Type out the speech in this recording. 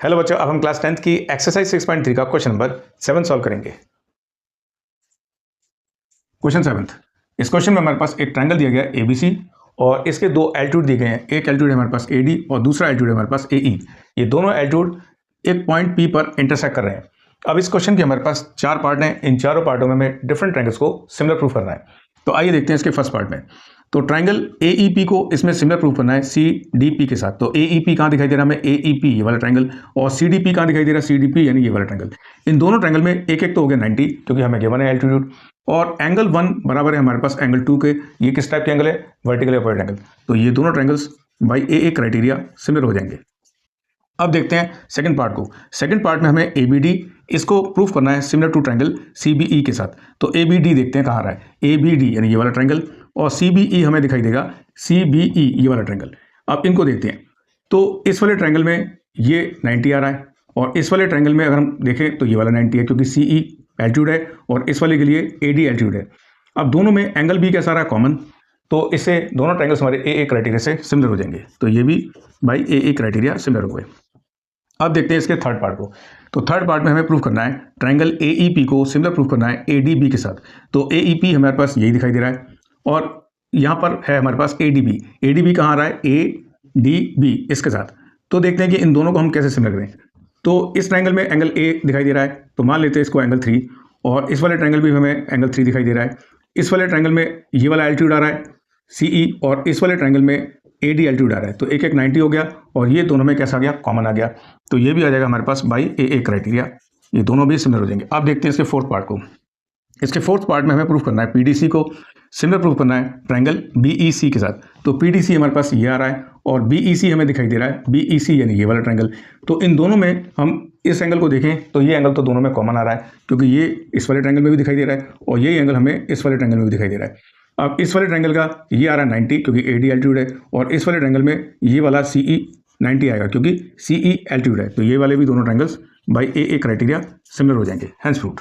Hello बच्चों, अब हम क्लास 10th की एक्सरसाइज 6.3 का क्वेश्चन नंबर 7 सॉल्व करेंगे। क्वेश्चन 7, इस क्वेश्चन में हमारे पास एक ट्रायंगल दिया गया है ABC और इसके दो एल्टीट्यूड दिए गए हैं। एक एल्टीट्यूड है हमारे पास AD और दूसरा एल्टीट्यूड है हमारे पास AE। ये दोनों एल्टीट्यूड एक पॉइंट P पर इंटरसेक्ट कर रहे हैं। अब इस क्वेश्चन के हमारे पास 4 पार्ट हैं। इन चारों पार्टों में हमें डिफरेंट ट्रायंगल्स को सिमिलर प्रूफ करना है। तो आइए देखते हैं इसके फर्स्ट पार्ट में। तो ट्रायंगल AEP को इसमें सिमिलर प्रूफ करना है CDP के साथ। तो AEP कहाँ दिखाई दे रहा है हमें? AEP ये वाला ट्रायंगल, और CDP कहाँ दिखाई दे रहा है? CDP यानी ये वाला ट्रायंगल। इन दोनों ट्रायंगल में एक एक तो हो गया 90 क्योंकि हमें गिवन है एल्टीट्यूड, और एंगल 1 बराबर है हमारे पास एंगल 2 के। ये किस टाइप के एंगल है? Vertical opposite angle. तो ये दोनों triangles by AA criteria similar हो जाएंगे। अब देखते हैं सेकंड पार्ट को। सेकंड पार्ट में हमें ABD इसको प्रूफ करना है सिमिलर टू ट्रायंगल CBE के साथ। तो ABD देखते हैं कहाँ आ रहा है। ABD यानी ये वाला ट्रायंगल, और CBE हमें दिखाई देगा CBE ये वाला ट्रायंगल। अब इनको देखते हैं। तो इस वाले ट्रायंगल में ये 90 आ रहा है, और इस वाले ट्रायंगल में अगर हम देखें तो ये वाला 90 है क्योंकि CE एल्टीट्यूड है और इस वाले के लिए AD एल्टीट्यूड है। अब दोनों में एंगल B कैसा रहा है? कॉमन। तो इससे दोनों ट्रायंगल्स हमारे AA क्राइटेरिया से सिमिलर हो जाएंगे। तो ये भी बाई AA क्राइटेरिया सिमिलर हो गए। अब देखते हैं इसके थर्ड पार्ट को। तो थर्ड पार्ट में हमें प्रूफ करना है ट्रायंगल AEP को सिमिलर प्रूफ करना है ADB के साथ। तो AEP हमारे पास यही दिखाई दे रहा है, और यहाँ पर है हमारे पास ADB। ADB कहाँ आ रहा है? ADB इसके साथ। तो देखते हैं कि इन दोनों को हम कैसे सिमिलर करें। तो इस ट्रायंगल में एंगल A दिखाई दे रहा है, तो मान लेते हैं इसको एंगल 3, और इस वाले ट्रायंगल भी हमें एंगल 3 दिखाई दे रहा है। इस वाले ट्रायंगल में ये वाला एल्टीट्यूड आ रहा है CE, और इस वाले ट्रायंगल में AD एल्टीट्यूड आ रहा है। तो एक 90 हो गया, और ये दोनों में कैसा आ गया? कॉमन आ गया। तो ये भी आ जाएगा हमारे पास बाई AA क्राइटेरिया। ये दोनों भी सिमिलर हो जाएंगे। अब देखते हैं इसके फोर्थ पार्ट को। इसके फोर्थ पार्ट में हमें प्रूफ करना है PDC को सिमिलर प्रूफ करना है ट्रायंगल BEC के साथ। तो PDC हमारे पास ये आ रहा है, और BEC हमें दिखाई दे रहा है BEC यानी ये वाला ट्रायंगल। तो इन दोनों में हम इस एंगल को देखें तो ये एंगल तो दोनों में कॉमन आ रहा है क्योंकि ये इस वाले ट्रायंगल में भी दिखाई दे रहा है, और यही एंगल हमें इस वाले ट्रायंगल में भी दिखाई दे रहा है। अब इस वाले ट्रायंगल का ये आ रहा है 90 क्योंकि AD एल्टीट्यूड है, और इस वाले ट्रायंगल में ये वाला CE 90 आएगा क्योंकि CE एल्टीट्यूड है। तो ये वाले भी दोनों triangles by AA criteria similar हो जाएंगे। Hence fruit.